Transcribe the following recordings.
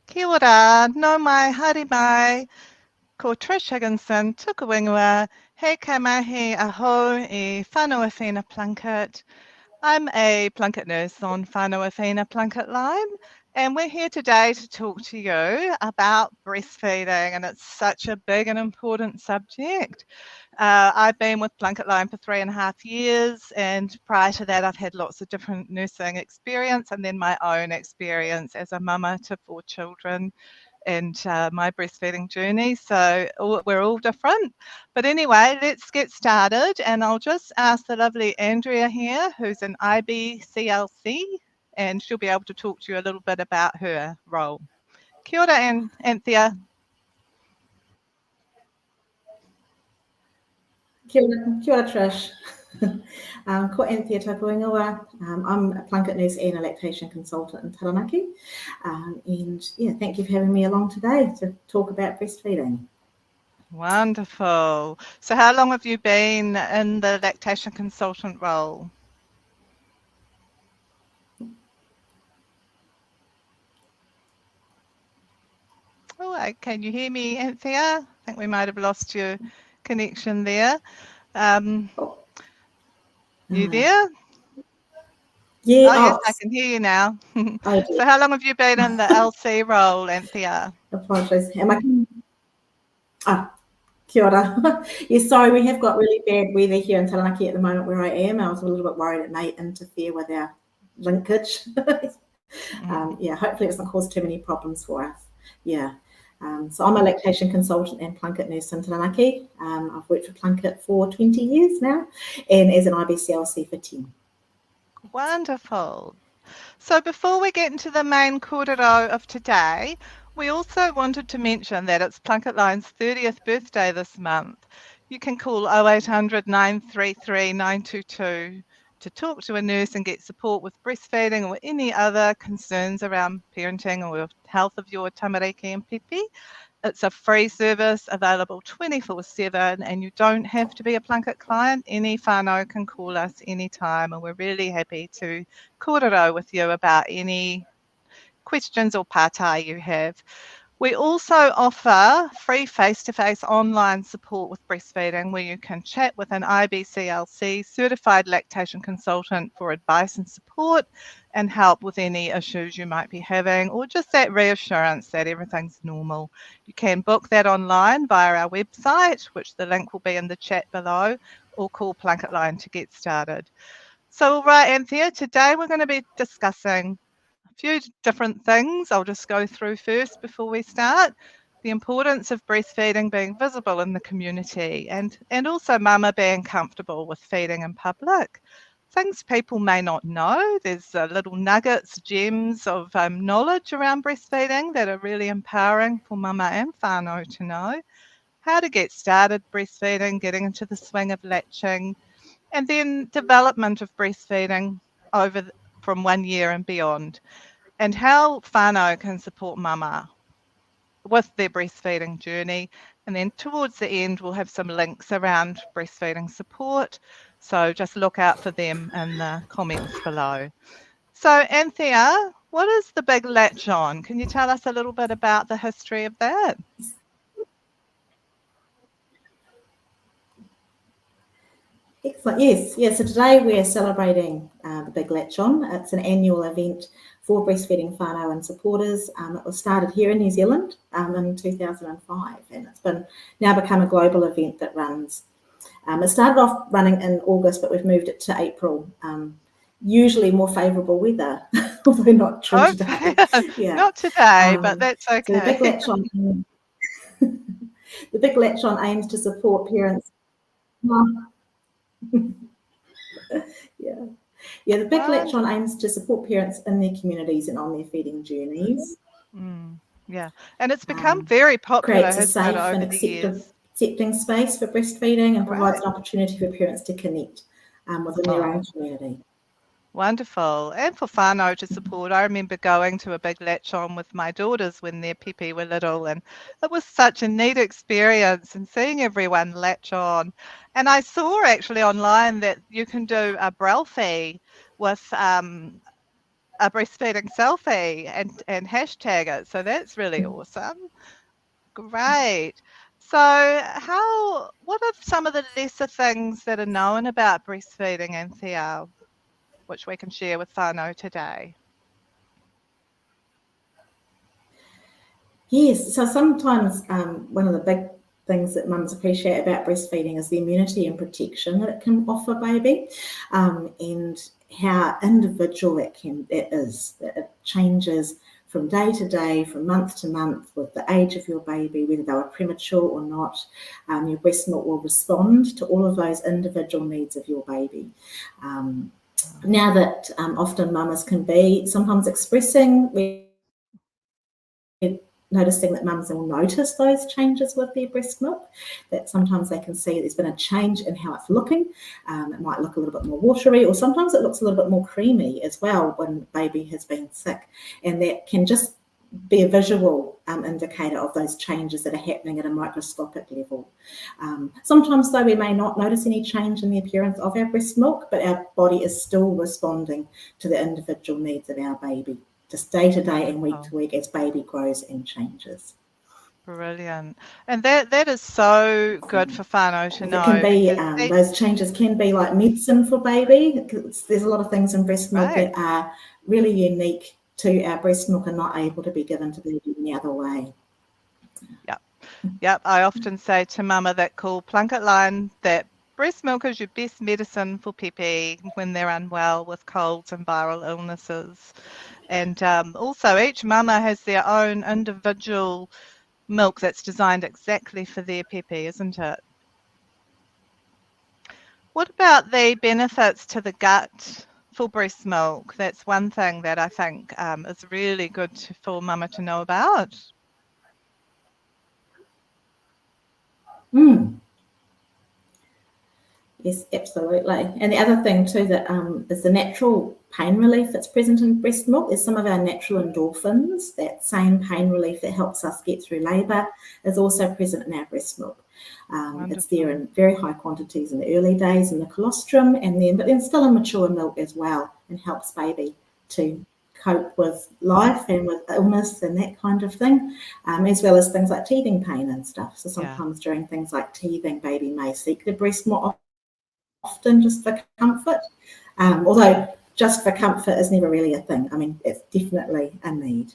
Kia ora, no mai, haere mai, ko Trish Higginson, tuku wingua, he ka mahi aho I whanau Athena Plunkett. I'm a Plunkett nurse on whanau Athena Plunkett line, and we're here today to talk to you about breastfeeding, and it's such a big and important subject. I've been with Plunkett Line for 3.5 years, and prior to that, I've had lots of different nursing experience and then my own experience as a mama to 4 children and my breastfeeding journey. So we're all different. But anyway, let's get started. And I'll just ask the lovely Andrea here, who's an IBCLC, and she'll be able to talk to you a little bit about her role. Kia ora, Anthea. Kia ora Trish. Ko Anthea Tapuingawa. I'm a Plunkett nurse and a lactation consultant in Taranaki. Thank you for having me along today to talk about breastfeeding. Wonderful. So how long have you been in the lactation consultant role? Oh, can you hear me, Anthea? I think we might have lost your connection there. You there? Yeah. Yes, I can hear you now. So how long have you been in the LC role, Anthea? Apologise. Kia ora. Sorry, we have got really bad weather here in Taranaki at the moment where I am. I was a little bit worried it may interfere with our linkage. Hopefully it doesn't cause too many problems for us. So I'm a lactation consultant and Plunkett nurse in Taranaki. I've worked for Plunkett for 20 years now and as an IBCLC for 10. Wonderful. So before we get into the main kōrero of today, we also wanted to mention that it's Plunkett Line's 30th birthday this month. You can call 0800 933 922 to talk to a nurse and get support with breastfeeding or any other concerns around parenting or health of your tamariki and pipi. It's a free service available 24/7 and you don't have to be a Plunkett client. Any whānau can call us anytime and we're really happy to kōrero with you about any questions or pātai you have. We also offer free face-to-face online support with breastfeeding where you can chat with an IBCLC certified lactation consultant for advice and support and help with any issues you might be having or just that reassurance that everything's normal. You can book that online via our website, which the link will be in the chat below, or call Plunkett Line to get started. So, all right, Anthea, today we're going to be discussing few different things I'll just go through first before we start. The importance of breastfeeding being visible in the community and also mama being comfortable with feeding in public. Things people may not know. There's little nuggets, gems of knowledge around breastfeeding that are really empowering for mama and whānau to know. How to get started breastfeeding, getting into the swing of latching, and then development of breastfeeding from 1 year and beyond, and how whānau can support mama with their breastfeeding journey. And then towards the end, we'll have some links around breastfeeding support. So just look out for them in the comments below. So Anthea, what is the big latch on? Can you tell us a little bit about the history of that? Excellent. Yes. So today we're celebrating the Big Latch On. It's an annual event for breastfeeding whānau and supporters. It was started here in New Zealand in 2005, and it's now become a global event that runs. It started off running in August, but we've moved it to April. Usually more favourable weather, although not true today. Not today, but that's okay. So the Big Latch On, the Big Latch On aims to support parents. The Big Latch On aims to support parents in their communities and on their feeding journeys. And it's become very popular. Creates a safe and accepting space for breastfeeding and provides an opportunity for parents to connect within their own community. Wonderful. And for whānau to support. I remember going to a Big Latch On with my daughters when their pipi were little, and it was such a neat experience and seeing everyone latch on. And I saw actually online that you can do a brelfie with a breastfeeding selfie and hashtag it. So that's really awesome. Great. So what are some of the lesser things that are known about breastfeeding, Anthea, which we can share with whānau today? Yes, so sometimes one of the big things that mums appreciate about breastfeeding is the immunity and protection that it can offer baby, and how individual it is. That it changes from day to day, from month to month, with the age of your baby, whether they were premature or not. Your breast milk will respond to all of those individual needs of your baby. Now that often mamas can be sometimes expressing, noticing that mums will notice those changes with their breast milk, that sometimes they can see there's been a change in how it's looking. It might look a little bit more watery, or sometimes it looks a little bit more creamy as well when baby has been sick. And that can just be a visual indicator of those changes that are happening at a microscopic level. Sometimes though we may not notice any change in the appearance of our breast milk, but our body is still responding to the individual needs of our baby, just day to day and week to week as baby grows and changes. Brilliant. And that is so good for whānau to know. It can be, those changes can be like medicine for baby. There's a lot of things in breast milk that are really unique to our breast milk and not able to be given to baby any other way. Yep. I often say to mama that call Plunket Line that breast milk is your best medicine for pepe when they're unwell with colds and viral illnesses. And also each mama has their own individual milk that's designed exactly for their pepe, isn't it? What about the benefits to the gut for breast milk? That's one thing that I think is really good for mama to know about. Yes, absolutely. And the other thing too that is the natural pain relief that's present in breast milk is some of our natural endorphins. That same pain relief that helps us get through labour is also present in our breast milk. It's there in very high quantities in the early days in the colostrum, but then still in mature milk as well, and helps baby to cope with life and with illness and that kind of thing, as well as things like teething pain and stuff. So sometimes during things like teething, baby may seek the breast more often just for comfort, although just for comfort is never really a thing. I mean, it's definitely a need.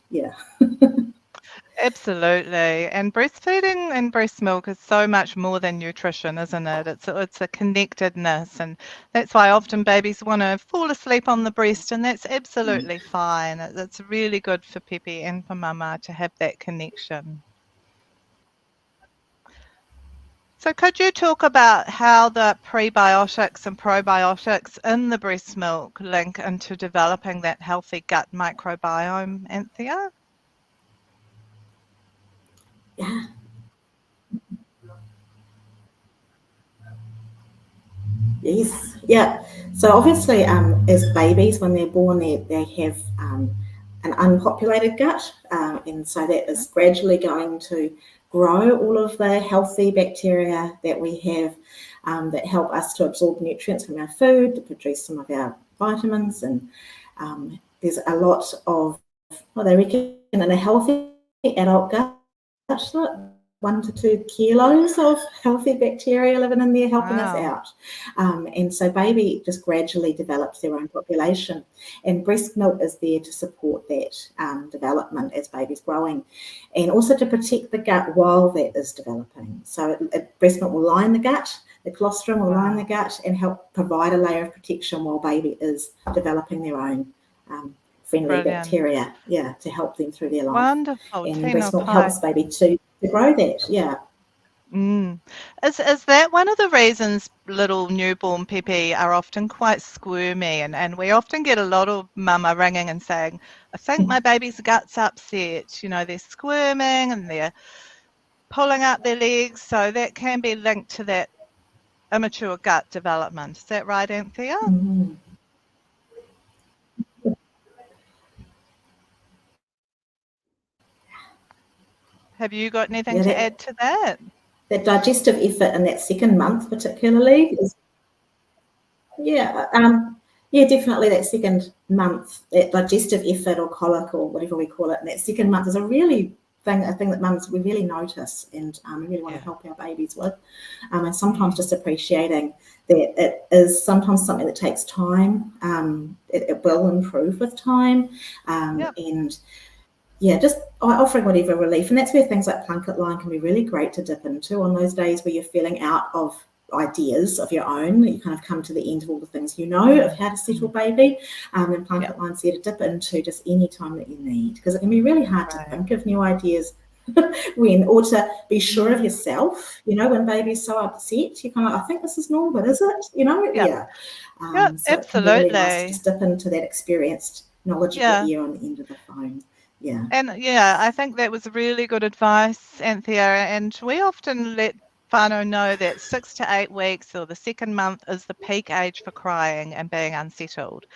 Absolutely. And breastfeeding and breast milk is so much more than nutrition, isn't it? It's a connectedness, and that's why often babies want to fall asleep on the breast, and that's absolutely fine. It's really good for pepe and for mama to have that connection. So could you talk about how the prebiotics and probiotics in the breast milk link into developing that healthy gut microbiome, Anthea? Yeah. Yes. Yeah. So obviously, as babies, when they're born, they have an unpopulated gut, and so that is gradually going to grow all of the healthy bacteria that we have that help us to absorb nutrients from our food, to produce some of our vitamins, and there's a lot of, they reckon in a healthy adult gut, 1 to 2 kilos of healthy bacteria living in there helping us out. And so baby just gradually develops their own population, and breast milk is there to support that development as baby's growing, and also to protect the gut while that is developing. So breast milk will line the gut, the colostrum will line the gut and help provide a layer of protection while baby is developing their own friendly bacteria, to help them through their life. Wonderful. And breast milk helps baby to grow that, Is that one of the reasons little newborn pepe are often quite squirmy, and we often get a lot of mama ringing and saying, I think my baby's gut's upset, they're squirming and they're pulling up their legs, so that can be linked to that immature gut development. Is that right, Anthea? Mm-hmm. Have you got anything to add to that? That digestive effort in that second month particularly is, Yeah, definitely that second month, that digestive effort or colic or whatever we call it, and that second month is a thing that mums, we really notice and we really want to help our babies with. And sometimes just appreciating that it is sometimes something that takes time. It will improve with time. And yeah, just offering whatever relief. And that's where things like Plunket Line can be really great to dip into on those days where you're feeling out of ideas of your own. You kind of come to the end of all the things you know of how to settle baby. And Plunket Line's there to dip into just any time that you need, because it can be really hard to think of new ideas or to be sure of yourself, when baby's so upset, you kind of, I think this is normal, but is it? So absolutely. It's really nice to just dip into that experienced, knowledgeable ear on the end of the phone. Yeah. And I think that was really good advice, Anthea. And we often let whānau know that 6 to 8 weeks or the second month is the peak age for crying and being unsettled.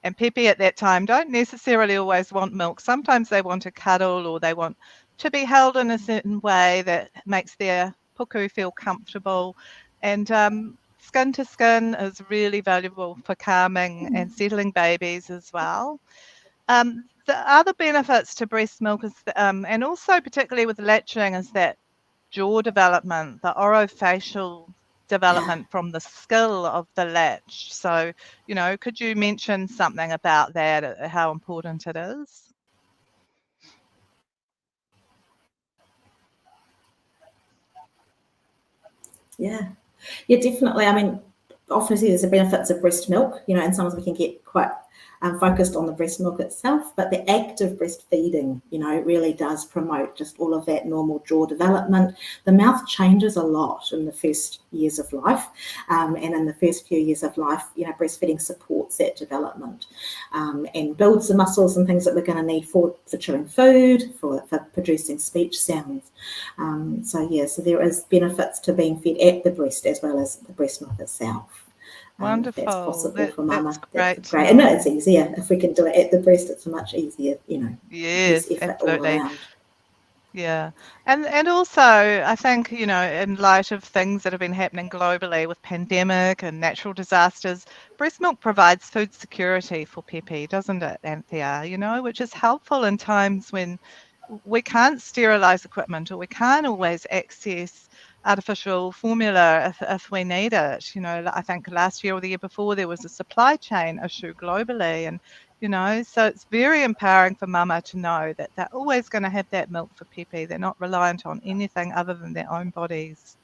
And Pepe at that time don't necessarily always want milk. Sometimes they want a cuddle, or they want to be held in a certain way that makes their puku feel comfortable. And skin to skin is really valuable for calming and settling babies as well. The other benefits to breast milk is, and also particularly with latching, is that jaw development, the orofacial development from the skill of the latch. So, could you mention something about that, how important it is? Yeah, definitely. I mean, obviously there's the benefits of breast milk, and sometimes we can get quite focused on the breast milk itself, but the act of breastfeeding, really does promote just all of that normal jaw development. The mouth changes a lot in the first years of life, and in the first few years of life, breastfeeding supports that development and builds the muscles and things that we're going to need for chewing food, for producing speech sounds. So there is benefits to being fed at the breast as well as the breast milk itself. Wonderful. That's possible for mama. That's great. And it's easier if we can do it at the breast. It's much easier, Yes, effort absolutely. all around. Yeah. And also, I think, in light of things that have been happening globally with pandemic and natural disasters, breast milk provides food security for Pepe, doesn't it, Anthea? Which is helpful in times when we can't sterilize equipment, or we can't always access artificial formula if we need it. I think last year or the year before there was a supply chain issue globally, and so it's very empowering for mama to know that they're always going to have that milk for Pepe. They're not reliant on anything other than their own bodies.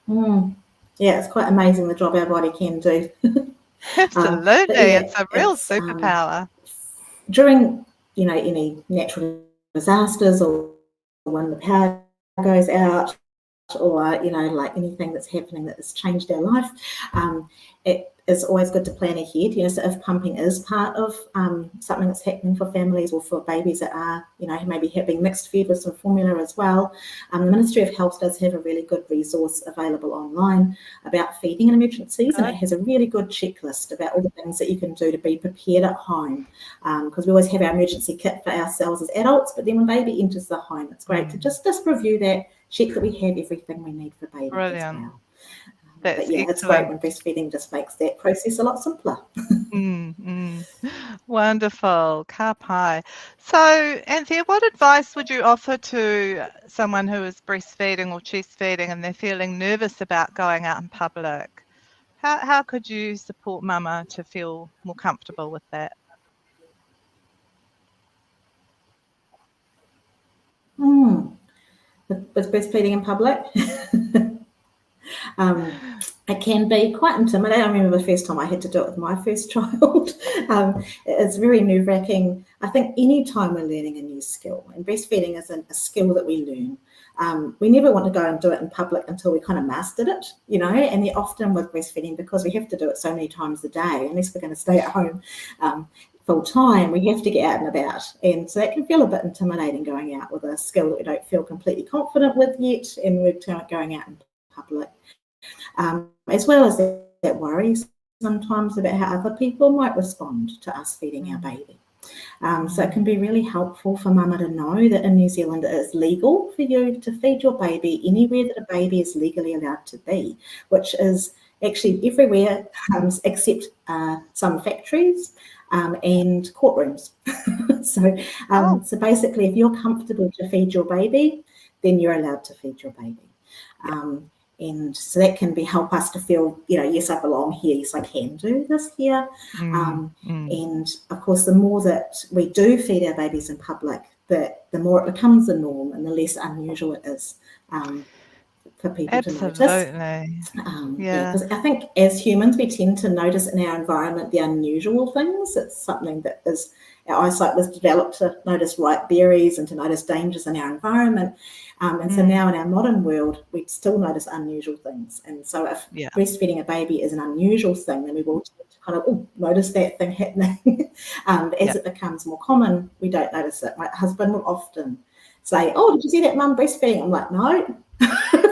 Yeah, it's quite amazing the job our body can do. Absolutely. It's a real superpower. During, any natural disasters, or when the power goes out, or like anything that's happening that has changed our life, it is always good to plan ahead. So if pumping is part of something that's happening for families or for babies that are maybe having mixed fed with some formula as well, the Ministry of Health does have a really good resource available online about feeding in emergencies, and it has a really good checklist about all the things that you can do to be prepared at home, because we always have our emergency kit for ourselves as adults, but then when baby enters the home, it's great to just review that, check that we have everything we need for baby as well. But it's great when breastfeeding just makes that process a lot simpler. Wonderful. Ka pai. So, Anthea, what advice would you offer to someone who is breastfeeding or chest feeding and they're feeling nervous about going out in public? How could you support mama to feel more comfortable with that? With breastfeeding in public? It can be quite intimidating. I remember the first time I had to do it with my first child. It's very nerve-wracking. I think any time we're learning a new skill, and breastfeeding is a skill that we learn, we never want to go and do it in public until we kind of mastered it, and often with breastfeeding, because we have to do it so many times a day, unless we're going to stay at home full time, we have to get out and about. And so that can feel a bit intimidating, going out with a skill that we don't feel completely confident with yet, and we're going out in public. As well as that worry sometimes about how other people might respond to us feeding our baby. So it can be really helpful for mama to know that in New Zealand it is legal for you to feed your baby anywhere that a baby is legally allowed to be, which is actually everywhere except some factories and courtrooms. So basically, if you're comfortable to feed your baby, then you're allowed to feed your baby. And so that can help us to feel, yes, I belong here. Yes, I can do this here. And of course, the more that we do feed our babies in public, the more it becomes the norm and the less unusual it is for people to notice. Absolutely. Because I think as humans, we tend to notice in our environment the unusual things. It's something that our eyesight was developed to notice ripe berries and to notice dangers in our environment. And so now in our modern world, we still notice unusual things. And so if breastfeeding a baby is an unusual thing, then we will kind of notice that thing happening. As it becomes more common, we don't notice it. My husband will often say, "Oh, did you see that mum breastfeeding?" I'm like, "No."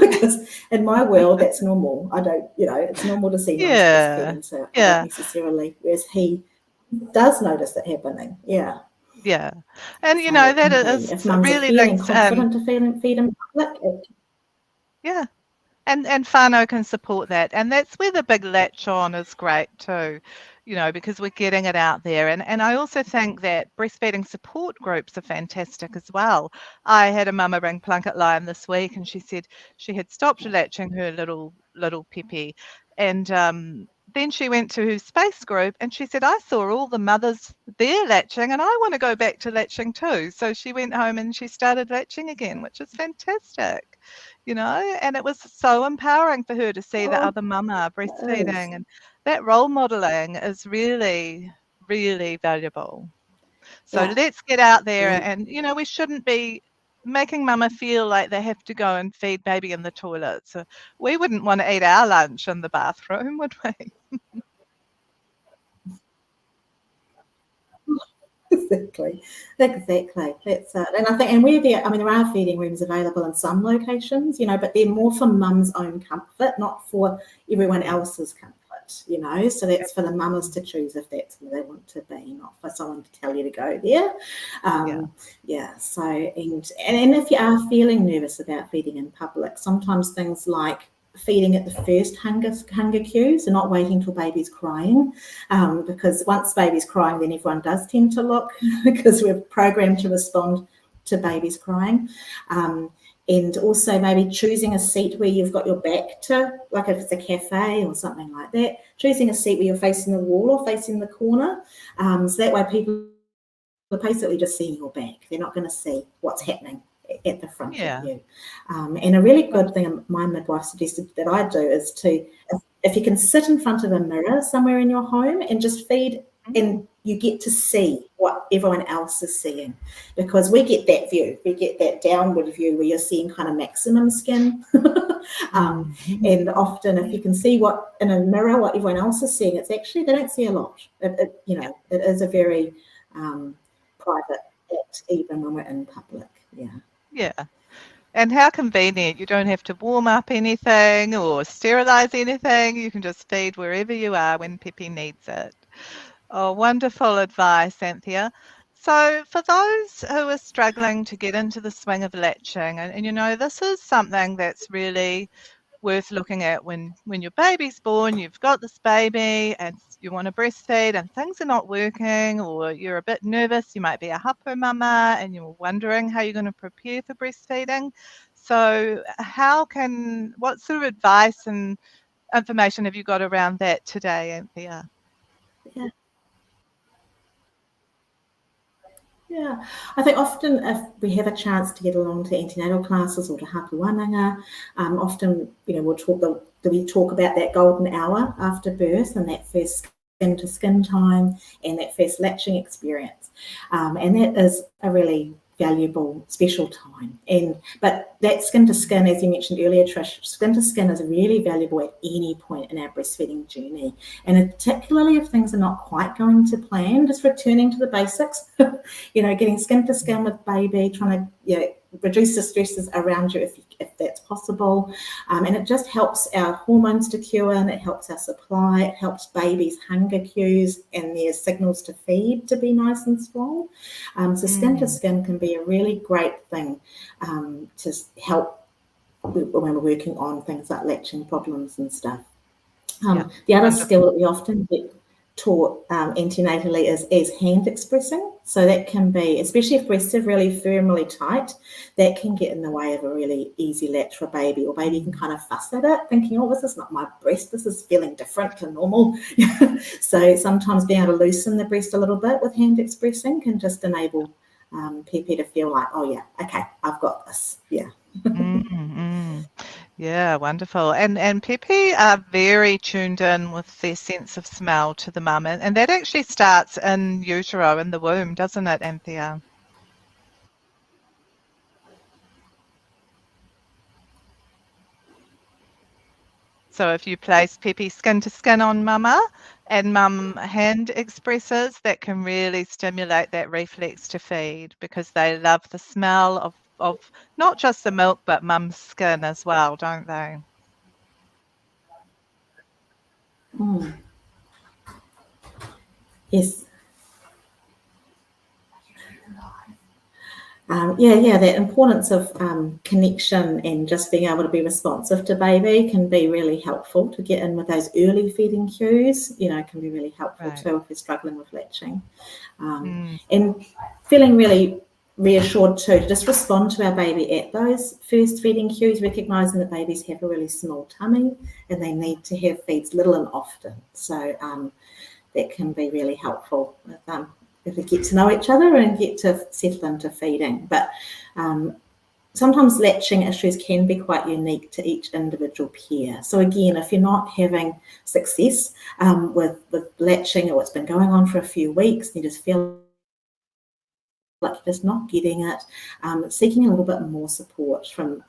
Because in my world, that's normal. I don't, it's normal to see mums breastfeeding, so I don't necessarily, whereas he does notice it happening. Yeah. And So that is if mums really are feeling links confident to feed in public. And whānau can support that. And that's where the big latch on is great too, because we're getting it out there. And I also think that breastfeeding support groups are fantastic as well. I had a mama ring Plunket Line this week, and she said she had stopped latching her little Pepe. And then she went to her space group and she said, "I saw all the mothers there latching and I want to go back to latching too." So she went home and she started latching again, which is fantastic. And it was so empowering for her to see the other mama breastfeeding, and that role modeling is really, really valuable. So let's get out there and, we shouldn't be making mama feel like they have to go and feed baby in the toilet. So we wouldn't want to eat our lunch in the bathroom, would we? Exactly. That's and I think, and there are feeding rooms available in some locations, but they're more for mum's own comfort, not for everyone else's comfort, so that's for the mamas to choose if that's where they want to be, not for someone to tell you to go there. So, and if you are feeling nervous about feeding in public, sometimes things like feeding at the first hunger cues and not waiting till baby's crying, because once baby's crying, then everyone does tend to look because we're programmed to respond to baby's crying. And also maybe choosing a seat where you've got your back to, like if it's a cafe or something like that, choosing a seat where you're facing the wall or facing the corner. So that way people are basically just seeing your back. They're not going to see what's happening at the front of you. And a really good thing my midwife suggested that I do is if you can sit in front of a mirror somewhere in your home and just feed, and you get to see what everyone else is seeing, because we get that view, we get that downward view where you're seeing kind of maximum skin. And often if you can see what in a mirror what everyone else is seeing, it's actually they don't see a lot. It is a very private act even when we're in public. And how convenient. You don't have to warm up anything or sterilize anything. You can just feed wherever you are when Pepe needs it. Oh, wonderful advice, Anthea. So for those who are struggling to get into the swing of latching, and this is something that's really worth looking at when your baby's born, you've got this baby and you want to breastfeed and things are not working, or you're a bit nervous, you might be a hapu mama and you're wondering how you're going to prepare for breastfeeding. So what sort of advice and information have you got around that today, Anthea? Yeah, I think often if we have a chance to get along to antenatal classes or to hapu wānanga, often we talk about that golden hour after birth and that first skin to skin time and that first latching experience, and that is a really valuable special time. But that skin to skin, as you mentioned earlier, Trish, skin to skin is really valuable at any point in our breastfeeding journey, and particularly if things are not quite going to plan, just returning to the basics, getting skin to skin with baby, trying to reduce the stresses around you if that's possible, and it just helps our hormones to cue in, it helps our supply, it helps babies' hunger cues and their signals to feed to be nice and strong. So skin to skin can be a really great thing to help when we're working on things like latching problems and stuff. The other Wonderful. skill that we often get taught antenatally is hand expressing. So that can be, especially if breasts are really firm, really tight, that can get in the way of a really easy latch for a baby, or baby can kind of fuss at it, thinking, oh, this is not my breast, this is feeling different to normal. So sometimes being able to loosen the breast a little bit with hand expressing can just enable Pepe to feel like, oh yeah, okay, I've got this. Yeah. Yeah, wonderful. And Pepe are very tuned in with their sense of smell to the mum, and that actually starts in utero, in the womb, doesn't it, Anthea? So if you place Pepe skin to skin on mama and mum hand expresses, that can really stimulate that reflex to feed, because they love the smell of not just the milk but mum's skin as well, don't they? Yes. That importance of connection and just being able to be responsive to baby can be really helpful to get in with those early feeding cues. Can be really helpful Right. too if we're struggling with latching. And feeling really reassured too to just respond to our baby at those first feeding cues, recognising that babies have a really small tummy and they need to have feeds little and often. So that can be really helpful with if we get to know each other and get to settle into feeding. But sometimes latching issues can be quite unique to each individual pair. So again, if you're not having success with latching, or it's been going on for a few weeks, and you just feel like you're just not getting it, seeking a little bit more support from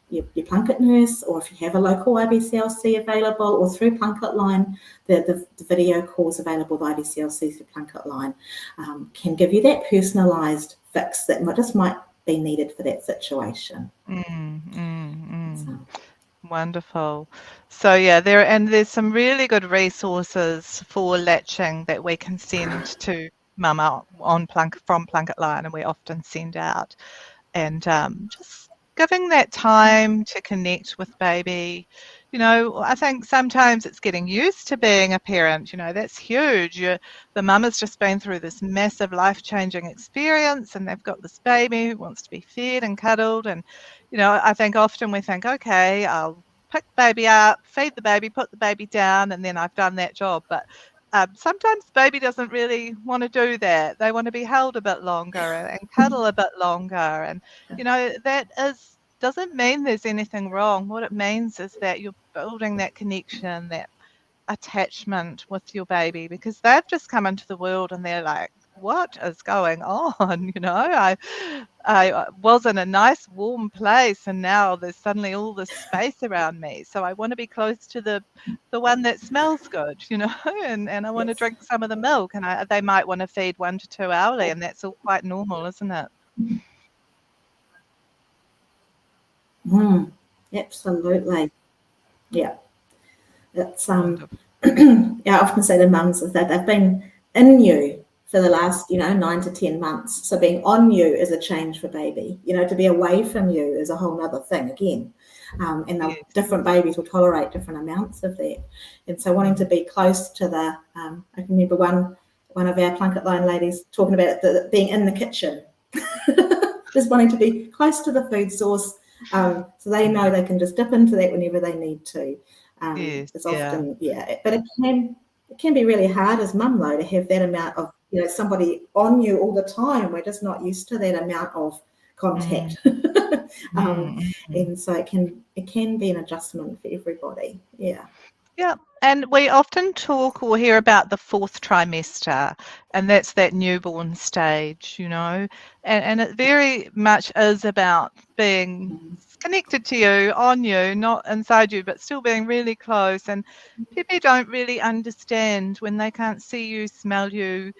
your plunket nurse, or if you have a local IBCLC available, or through Plunket Line, the video calls available with IBCLC through Plunket Line can give you that personalised fix that just might be needed for that situation. Wonderful. So yeah, there's some really good resources for latching that we can send to mama from Plunket Line, and we often send out, and just giving that time to connect with baby. I think sometimes it's getting used to being a parent. That's huge. The mum has just been through this massive life-changing experience, and they've got this baby who wants to be fed and cuddled. And I think often we think, okay, I'll pick the baby up, feed the baby, put the baby down, and then I've done that job. But sometimes baby doesn't really want to do that. They want to be held a bit longer and cuddle a bit longer. And, that doesn't mean there's anything wrong. What it means is that you're building that connection, that attachment with your baby, because they've just come into the world and they're like, what is going on? I was in a nice warm place, and now there's suddenly all this space around me. So I want to be close to the one that smells good, and I want to drink some of the milk, and they might want to feed 1 to 2 hourly, and that's all quite normal, isn't it? Absolutely. Yeah. It's I often say to mums is that they've been in you for the last 9 to 10 months. So being on you is a change for baby. To be away from you is a whole other thing again. And different babies will tolerate different amounts of that. And so wanting to be close to the I can remember one of our Plunket Line ladies talking about being in the kitchen. Just wanting to be close to the food source, so they know they can just dip into that whenever they need to. It's often, but it can be really hard as mum though to have that amount of somebody on you all the time. We're just not used to that amount of contact, and so it can be an adjustment for everybody. Yeah, and we often talk or hear about the 4th trimester, and that's that newborn stage, and it very much is about being connected to you, on you, not inside you, but still being really close. And people don't really understand when they can't see you, smell you,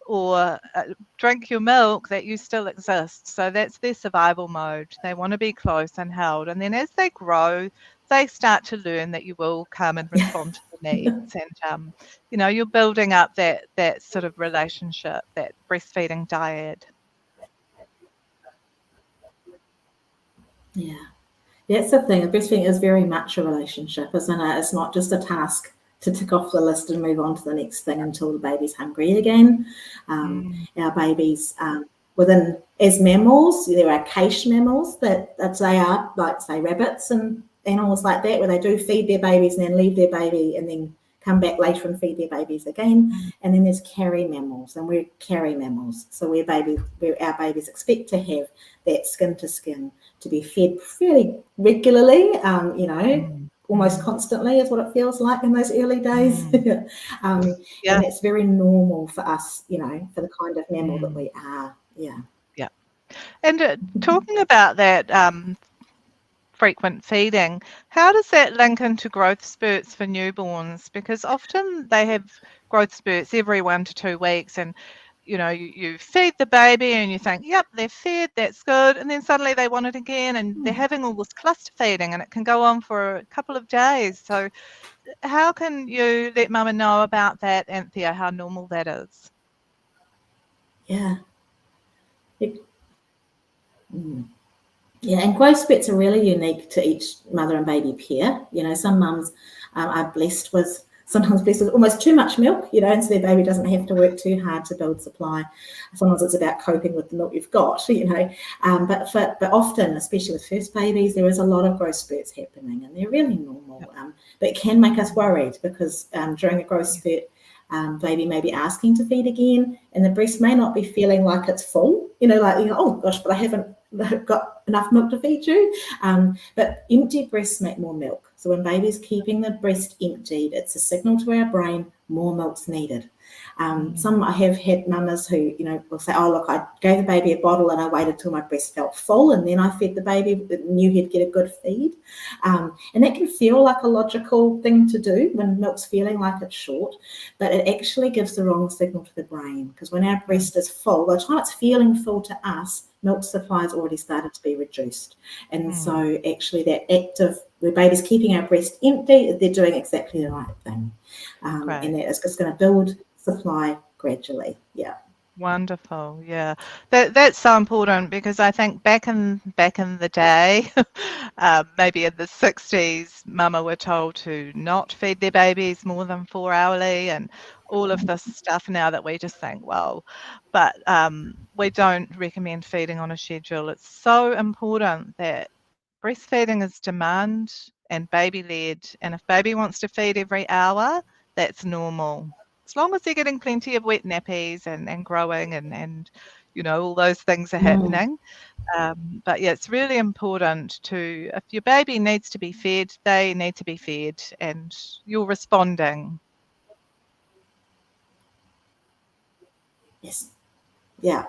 or drink your milk, that you still exist. So that's their survival mode. They want to be close and held. And then as they grow, they start to learn that you will come and respond to the needs. And, you're building up that sort of relationship, that breastfeeding diet. Yeah. That's the thing. Breastfeeding is very much a relationship, isn't it? It's not just a task to tick off the list and move on to the next thing until the baby's hungry again. Our babies, as mammals, there are cache mammals that they are, like say rabbits and animals like that, where they do feed their babies and then leave their baby and then come back later and feed their babies again. And then there's carry mammals, and we're carry mammals. So where our babies expect to have that skin to skin, to be fed fairly regularly, almost constantly is what it feels like in those early days. And it's very normal for us, for the kind of mammal that we are. Yeah. And talking about that frequent feeding, how does that link into growth spurts for newborns? Because often they have growth spurts every 1 to 2 weeks, and you feed the baby and you think, yep, they're fed, that's good, and then suddenly they want it again, and they're having all this cluster feeding, and it can go on for a couple of days. So how can you let mama know about that, Anthea, how normal that is? Yeah, and growth spurts are really unique to each mother and baby pair. Some mums are sometimes blessed with almost too much milk, and so their baby doesn't have to work too hard to build supply. Sometimes it's about coping with the milk you've got, but often, especially with first babies, there is a lot of growth spurts happening, and they're really normal. But it can make us worried because during a growth spurt, baby may be asking to feed again, and the breast may not be feeling like it's full, oh gosh, but I haven't got enough milk to feed you. But empty breasts make more milk. So when baby's keeping the breast emptied, it's a signal to our brain more milk's needed. I have had mamas who, will say, oh, look, I gave the baby a bottle and I waited till my breast felt full and then I fed the baby, but knew he'd get a good feed. And that can feel like a logical thing to do when milk's feeling like it's short, but it actually gives the wrong signal to the brain, because when our breast is full, by the time it's feeling full to us, milk supply has already started to be reduced. And so actually that act of where baby's keeping our breast empty, they're doing exactly the right thing. And that is just going to build supply gradually. Yeah. Wonderful. Yeah, that's so important, because I think back in the day, maybe in the 60s, mama were told to not feed their babies more than 4 hourly, and all of this stuff now that we just think, well, but we don't recommend feeding on a schedule. It's so important that breastfeeding is demand and baby-led, and if baby wants to feed every hour, that's normal. As long as they're getting plenty of wet nappies and growing and all those things are happening. But yeah, it's really important if your baby needs to be fed, they need to be fed, and you're responding. Yes. Yeah.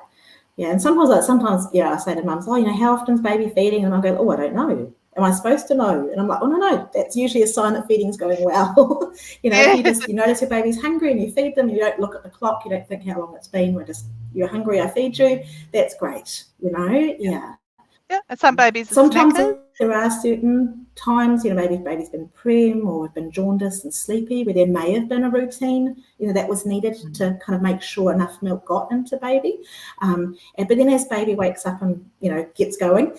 Yeah. And sometimes I say to mums, oh, how often is baby feeding? And I go, oh, I don't know. Am I supposed to know? And I'm like, oh, no, that's usually a sign that feeding's going well. If you notice your baby's hungry and you feed them, you don't look at the clock, you don't think how long it's been, you're hungry, I feed you, that's great, Yeah, and some babies sometimes there are certain times, maybe baby's been prem or been jaundiced and sleepy, where there may have been a routine, that was needed to kind of make sure enough milk got into baby. But then as baby wakes up and, gets going,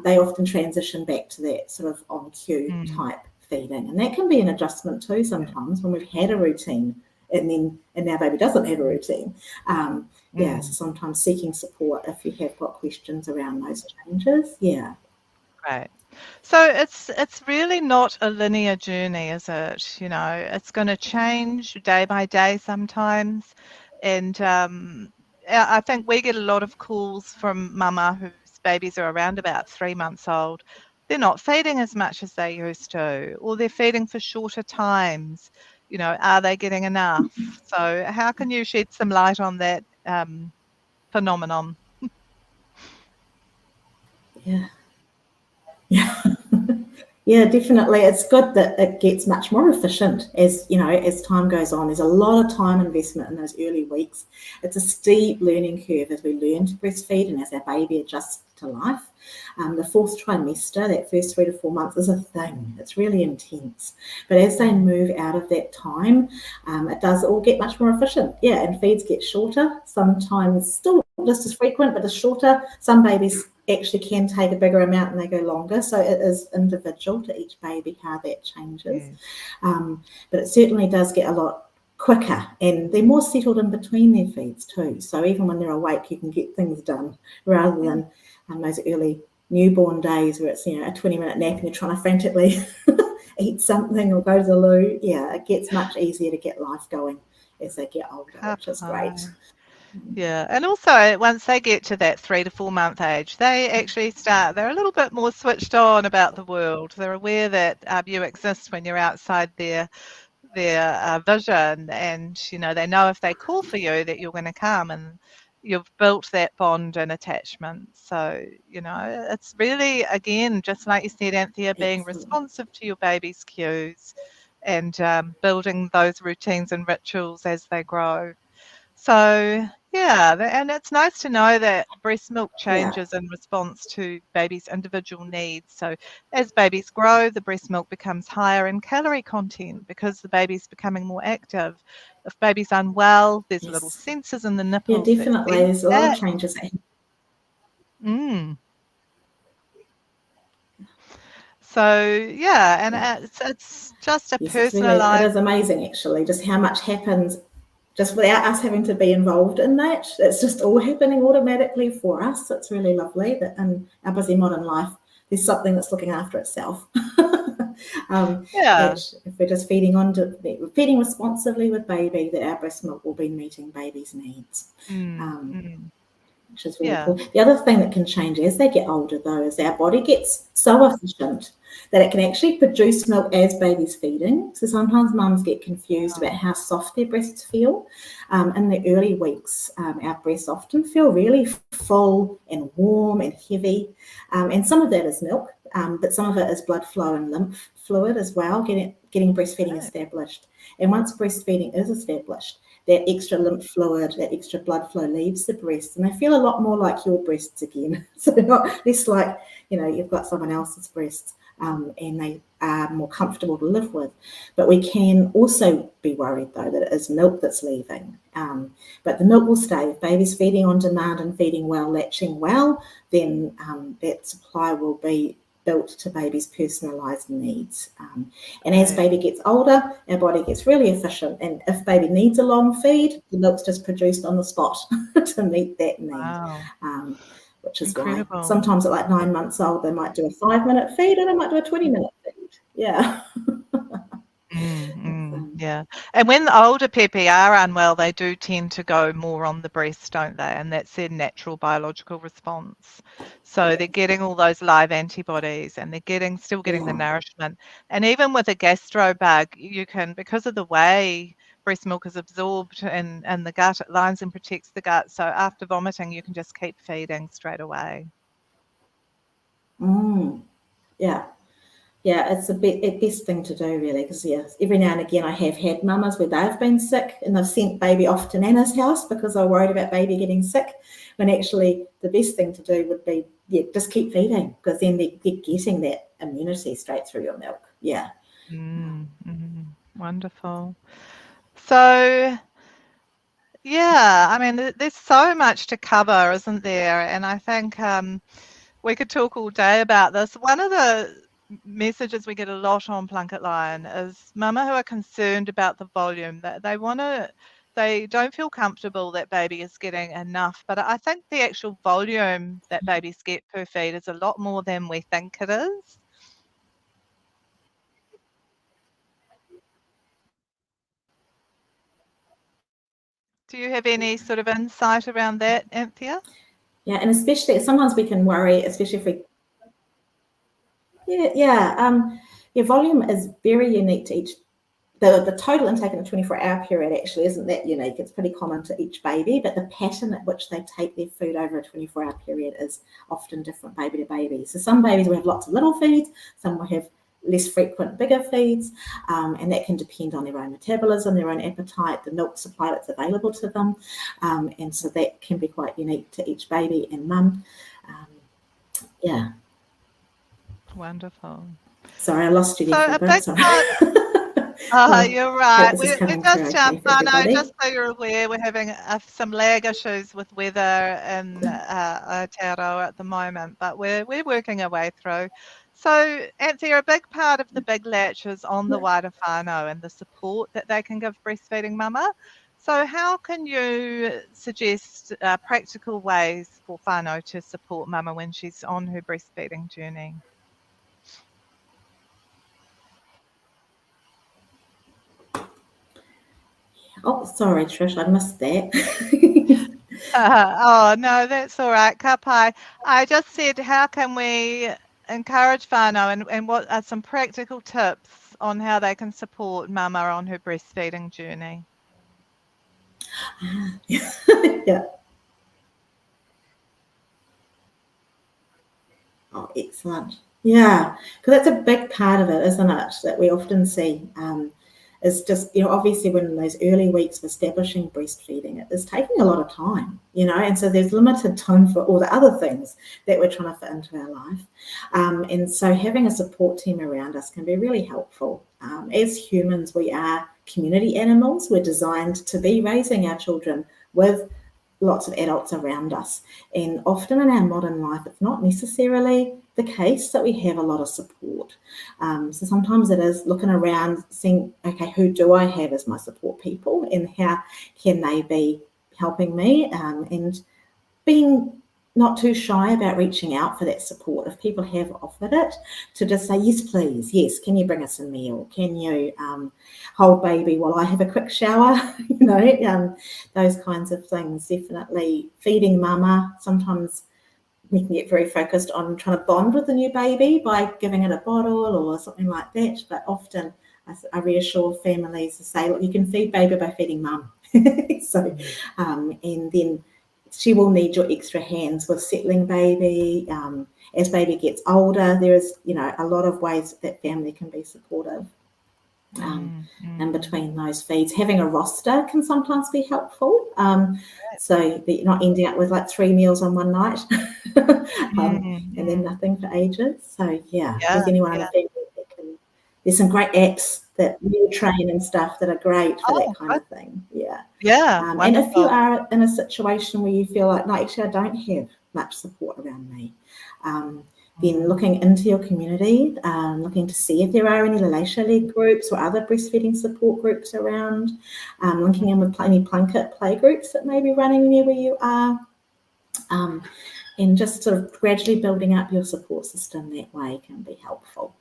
they often transition back to that sort of on cue type feeding. And that can be an adjustment too sometimes when we've had a routine and now baby doesn't have a routine. So sometimes seeking support if you have got questions around those changes. Yeah. Right. So it's really not a linear journey, is it? It's going to change day by day sometimes. And I think we get a lot of calls from mama whose babies are around about 3 months old. They're not feeding as much as they used to, or they're feeding for shorter times. Are they getting enough? So how can you shed some light on that phenomenon? Yeah, definitely. It's good that it gets much more efficient as time goes on. There's a lot of time investment in those early weeks. It's a steep learning curve as we learn to breastfeed and as our baby adjusts to life. The fourth trimester, that first 3 to 4 months, is a thing. It's really intense. But as they move out of that time, it does all get much more efficient. Yeah, and feeds get shorter, sometimes still just as frequent, but it's shorter. Some babies actually can take a bigger amount and they go longer. So it is individual to each baby how that changes. But it certainly does get a lot quicker, and they're more settled in between their feeds too. So even when they're awake, you can get things done rather than those early newborn days where it's, a 20-minute nap and you're trying to frantically eat something or go to the loo. Yeah, it gets much easier to get life going as they get older, which is great. Yeah, and also once they get to that 3 to 4 month age, they actually they're a little bit more switched on about the world. They're aware that you exist when you're outside their vision, and they know if they call for you that you're going to come, and you've built that bond and attachment. So it's really, again, just like you said, Anthea, being responsive to your baby's cues and building those routines and rituals as they grow. So yeah, and it's nice to know that breast milk changes in response to babies' individual needs. So as babies grow, the breast milk becomes higher in calorie content because the baby's becoming more active. If baby's unwell, there's little sensors in the nipples. Yeah, definitely. There's a lot of changes. So yeah, and it's just a personalised. It is amazing, actually, just how much happens just without us having to be involved in that. It's just all happening automatically for us. It's really lovely that in our busy modern life, there's something that's looking after itself. If we're just feeding responsibly with baby, that our breast milk will be meeting baby's needs. Which is really cool. The other thing that can change as they get older, though, is our body gets so efficient that it can actually produce milk as baby's feeding. So sometimes mums get confused about how soft their breasts feel. In the early weeks, our breasts often feel really full and warm and heavy. And some of that is milk, but some of it is blood flow and lymph fluid as well, getting breastfeeding established. And once breastfeeding is established, that extra lymph fluid, that extra blood flow leaves the breast, and they feel a lot more like your breasts again. So they're not less like, you've got someone else's breasts, and they are more comfortable to live with. But we can also be worried, though, that it is milk that's leaving. But the milk will stay. If baby's feeding on demand and feeding well, latching well, then that supply will be built to baby's personalised needs. And as baby gets older, our body gets really efficient. And if baby needs a long feed, the milk's just produced on the spot to meet that need. Wow. Which is incredible. Why sometimes at like 9 months old, they might do a 5-minute feed and they might do a 20-minute feed. Yeah. Yeah. And when the older Pepe are unwell, they do tend to go more on the breast, don't they? And that's their natural biological response. So they're getting all those live antibodies, and they're still getting the nourishment. And even with a gastro bug, you can, because of the way breast milk is absorbed in the gut, it lines and protects the gut. So after vomiting, you can just keep feeding straight away. Yeah. Yeah, it's a best thing to do, really, because every now and again I have had mamas where they've been sick and they've sent baby off to Nana's house because they're worried about baby getting sick, when actually the best thing to do would be, just keep feeding, because then they're getting that immunity straight through your milk. Yeah. Wonderful. So, yeah, I mean, there's so much to cover, isn't there? And I think we could talk all day about this. One of the messages we get a lot on Plunket Lion is mama who are concerned about the volume, that they don't feel comfortable that baby is getting enough. But I think the actual volume that babies get per feed is a lot more than we think it is. Do you have any sort of insight around that, Anthea? Yeah, and especially sometimes we can worry, especially if we volume is very unique to each. The total intake in a 24-hour period actually isn't that unique. It's pretty common to each baby, but the pattern at which they take their food over a 24-hour period is often different baby to baby. So some babies will have lots of little feeds, some will have less frequent, bigger feeds, and that can depend on their own metabolism, their own appetite, the milk supply that's available to them, and so that can be quite unique to each baby and mum. Wonderful. Sorry, I lost you there. You're right. Hope this is We're coming through just, okay for Fano, everybody. just so you're aware, we're having some lag issues with weather in Aotearoa at the moment, but we're working our way through. So, Anthea, a big part of the Big Latch is on the wider whānau and the support that they can give breastfeeding mama. So how can you suggest practical ways for whānau to support mama when she's on her breastfeeding journey? Oh, sorry, Trish, I missed that. Oh, no, that's all right, ka pai. I just said, how can we encourage whānau and what are some practical tips on how they can support mama on her breastfeeding journey? Yeah. Oh, excellent. Yeah, because that's a big part of it, isn't it? That we often see is just, obviously when in those early weeks of establishing breastfeeding, it is taking a lot of time, and so there's limited time for all the other things that we're trying to fit into our life. And so having a support team around us can be really helpful. As humans, we are community animals. We're designed to be raising our children with lots of adults around us. And often in our modern life, it's not necessarily the case that we have a lot of support. So sometimes it is looking around, seeing, okay, who do I have as my support people and how can they be helping me? And being not too shy about reaching out for that support. If people have offered it, to just say, yes, please, yes, can you bring us a meal? Can you hold baby while I have a quick shower? Those kinds of things. Definitely feeding mama. Sometimes we can get very focused on trying to bond with the new baby by giving it a bottle or something like that. But often I reassure families to say, look, you can feed baby by feeding mum. And then she will need your extra hands with settling baby. As baby gets older, there is, a lot of ways that family can be supportive. In between those feeds, having a roster can sometimes be helpful. So that you're not ending up with like 3 meals on one night, and then nothing for ages. So there's anyone in the family that can. There's some great apps that meal train and stuff that are great for that kind of thing. And if you are in a situation where you feel like, no, actually, I don't have much support around me, then looking into your community, looking to see if there are any Laelacia League groups or other breastfeeding support groups around, linking in with any Plunket play groups that may be running near where you are, and just sort of gradually building up your support system that way can be helpful.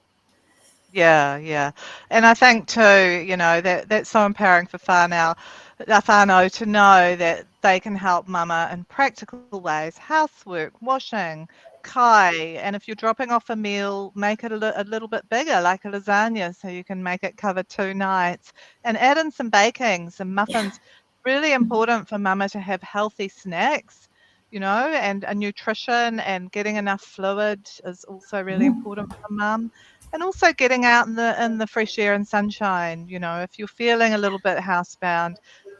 Yeah. And I think too, that's so empowering for whānau to know that they can help mama in practical ways, housework, washing, kai, and if you're dropping off a meal, make it a little bit bigger, like a lasagna, so you can make it cover 2 nights, and add in some baking, some muffins. Really important for mama to have healthy snacks, and a nutrition, and getting enough fluid is also really important for mum. And also getting out in the fresh air and sunshine. If you're feeling a little bit housebound,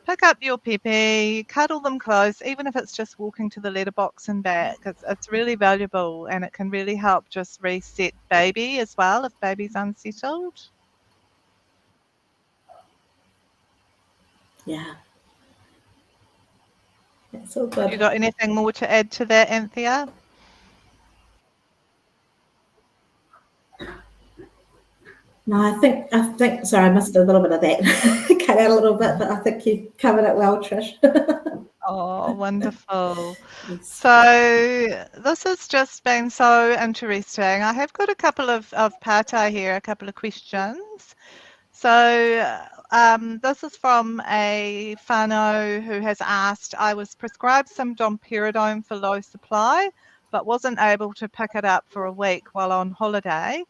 pick up your pepe, cuddle them close, even if it's just walking to the letterbox and back. It's really valuable, and it can really help just reset baby as well if baby's unsettled. Yeah. That's all good. You got anything more to add to that, Anthea? No, I think. Sorry, I missed a little bit of that. Cut out a little bit, but I think you covered it well, Trish. Oh, wonderful. Yes. So this has just been so interesting. I have got a couple of pātai here, a couple of questions. So this is from a whānau who has asked, I was prescribed some domperidone for low supply, but wasn't able to pick it up for a week while on holiday.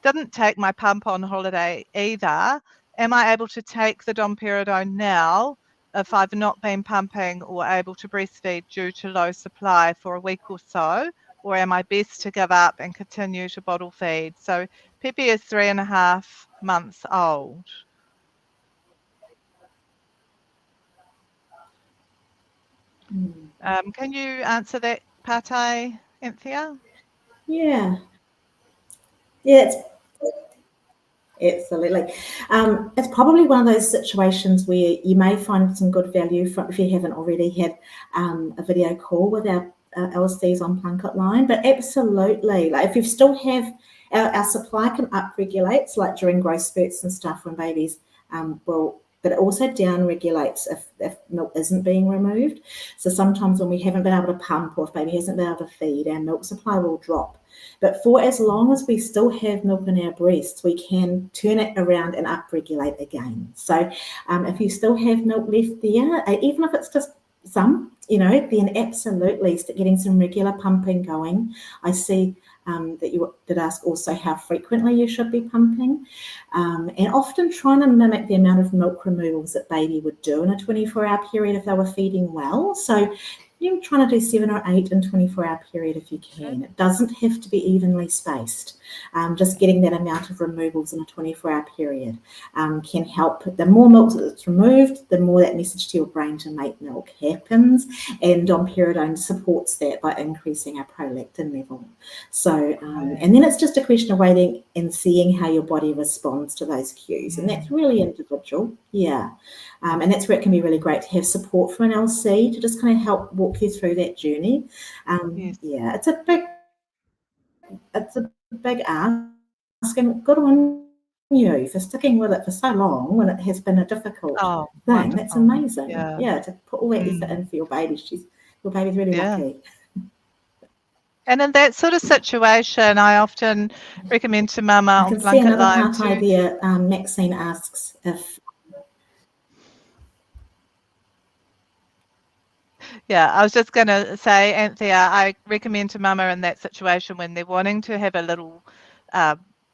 Didn't take my pump on holiday either. Am I able to take the domperidone now if I've not been pumping or able to breastfeed due to low supply for a week or so? Or am I best to give up and continue to bottle feed? So Pepe is 3.5 months old. Can you answer that, pātai, Anthea? Yeah. Absolutely. It's probably one of those situations where you may find some good value from, if you haven't already had a video call with our LCs on Plunket Line. But absolutely, like if you still have our supply can upregulate, so like during growth spurts and stuff when babies but it also down-regulates if milk isn't being removed. So sometimes when we haven't been able to pump or if baby hasn't been able to feed, our milk supply will drop. But for as long as we still have milk in our breasts, we can turn it around and upregulate again. So if you still have milk left there, even if it's just some, then absolutely getting some regular pumping going. I see that you did ask also how frequently you should be pumping, and often trying to mimic the amount of milk removals that baby would do in a 24-hour period if they were feeding well. So you're trying to do 7 or 8 in 24-hour period if you can. It doesn't have to be evenly spaced. Just getting that amount of removals in a 24-hour period can help. The more milk that's removed, the more that message to your brain to make milk happens, and domperidone supports that by increasing our prolactin level. So, and then it's just a question of waiting and seeing how your body responds to those cues, and that's really individual. Yeah. And that's where it can be really great to have support from an LC to just kind of help walk you through that journey. Yes. Yeah, it's a big ask, and good on you for sticking with it for so long when it has been a difficult thing. Wonderful. That's amazing. Yeah. To put all that effort in for your baby. Your baby's really lucky. And in that sort of situation, I often recommend to mama I on can see Plunket another Line part there. Maxine asks if. Yeah, I was just going to say, Anthea, I recommend to mama in that situation when they're wanting to have a little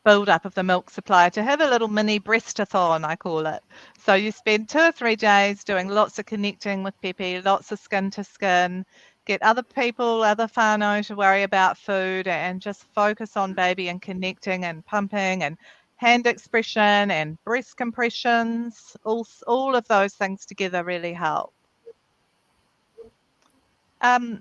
build up of the milk supply, to have a little mini breastathon, I call it. So you spend 2 or 3 days doing lots of connecting with Pepe, lots of skin to skin, get other people, other whānau to worry about food, and just focus on baby and connecting and pumping and hand expression and breast compressions. All of those things together really help.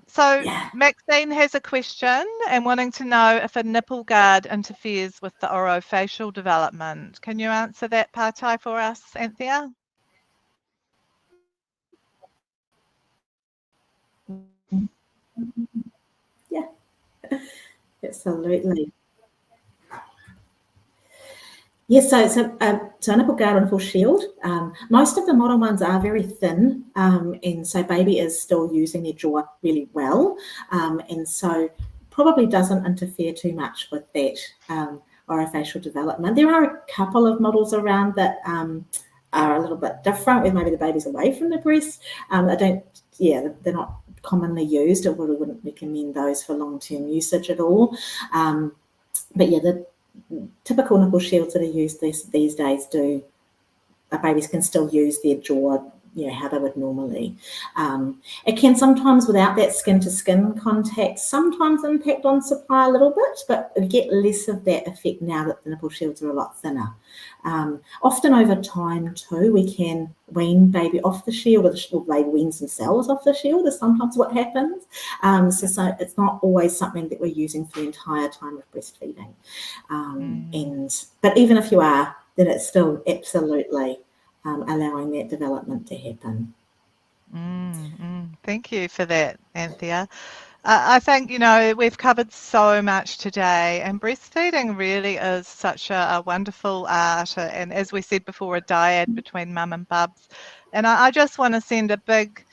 So Maxine has a question and wanting to know if a nipple guard interferes with the orofacial development. Can you answer that, Pātai, for us, Anthea? Yeah, absolutely. Yes, so a nipple guard and full shield. Most of the modern ones are very thin, and so baby is still using their jaw really well, and so probably doesn't interfere too much with that orofacial development. There are a couple of models around that are a little bit different, where maybe the baby's away from the breast. They're not commonly used. I really wouldn't recommend those for long-term usage at all. But yeah, the typical nipple shields that are used these days babies can still use their jaw, how they would normally. It can sometimes, without that skin-to-skin contact, sometimes impact on supply a little bit, but we get less of that effect now that the nipple shields are a lot thinner. Often over time too, we can wean baby off the shield, or baby weans themselves off the shield is sometimes what happens. So it's not always something that we're using for the entire time of breastfeeding. But even if you are, then it's still absolutely allowing that development to happen. Thank you for that, Anthea. I think, we've covered so much today, and breastfeeding really is such a wonderful art, and as we said before, a dyad between mum and bubs. And I just want to send a big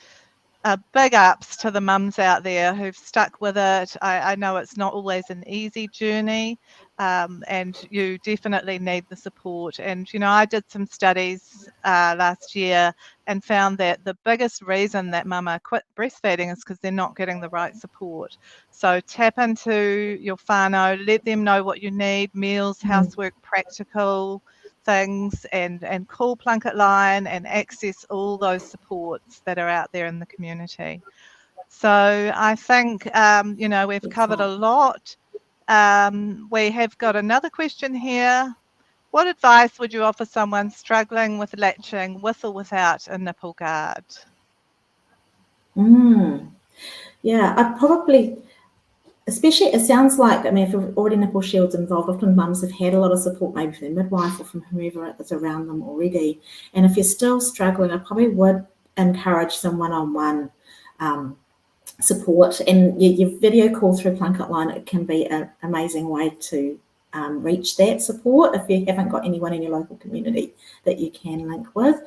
ups to the mums out there who've stuck with it. I know it's not always an easy journey, and you definitely need the support. And, I did some studies last year and found that the biggest reason that mama quit breastfeeding is because they're not getting the right support. So tap into your whānau, let them know what you need, meals, housework, practical things, and call Plunket Line and access all those supports that are out there in the community. So I think, we've covered a lot. We have got another question here. What advice would you offer someone struggling with latching with or without a nipple guard? Yeah, I'd probably especially, it sounds like, I mean, if you're already Nipple Shield's involved, often mums have had a lot of support, maybe from their midwife or from whoever is around them already. And if you're still struggling, I probably would encourage some one-on-one support. And your video call through Plunket Line, it can be an amazing way to reach that support if you haven't got anyone in your local community that you can link with.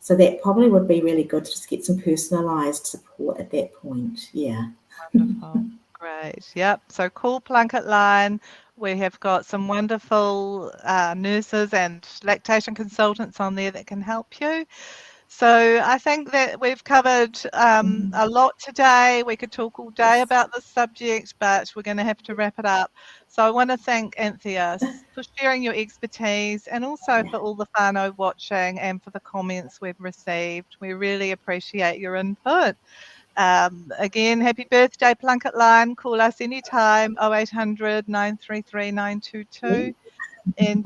So that probably would be really good to just get some personalised support at that point. Yeah. Wonderful. Great. Yep. So call Plunket Line. We have got some wonderful nurses and lactation consultants on there that can help you. So I think that we've covered a lot today. We could talk all day about this subject, but we're going to have to wrap it up. So I want to thank Anthea for sharing your expertise, and also for all the whānau watching and for the comments we've received. We really appreciate your input. Again, happy birthday, Plunket Line. Call us anytime, 0800 933 922. And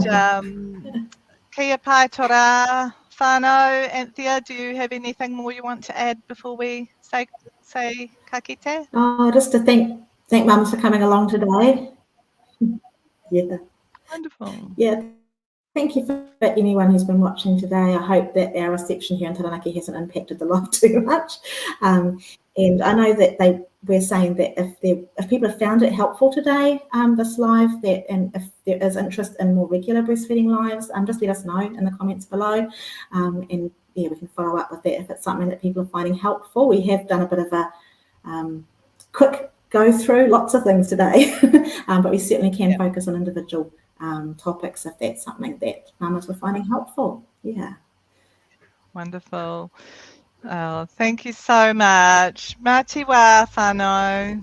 kia pai tōra whānau. Anthea, do you have anything more you want to add before we say ka kite? Oh, just to thank mums for coming along today. Yeah. Wonderful. Yeah. Thank you for anyone who's been watching today. I hope that our reception here in Taranaki hasn't impacted the live too much. And I know that we're saying that if people have found it helpful today, this live, and if there is interest in more regular breastfeeding lives, just let us know in the comments below. And yeah, we can follow up with that if it's something that people are finding helpful. We have done a bit of a quick go through lots of things today, but we certainly can focus on individual topics if that's something that mamas were finding helpful. Yeah. Wonderful. Oh, thank you so much. Mā te wā, whānau.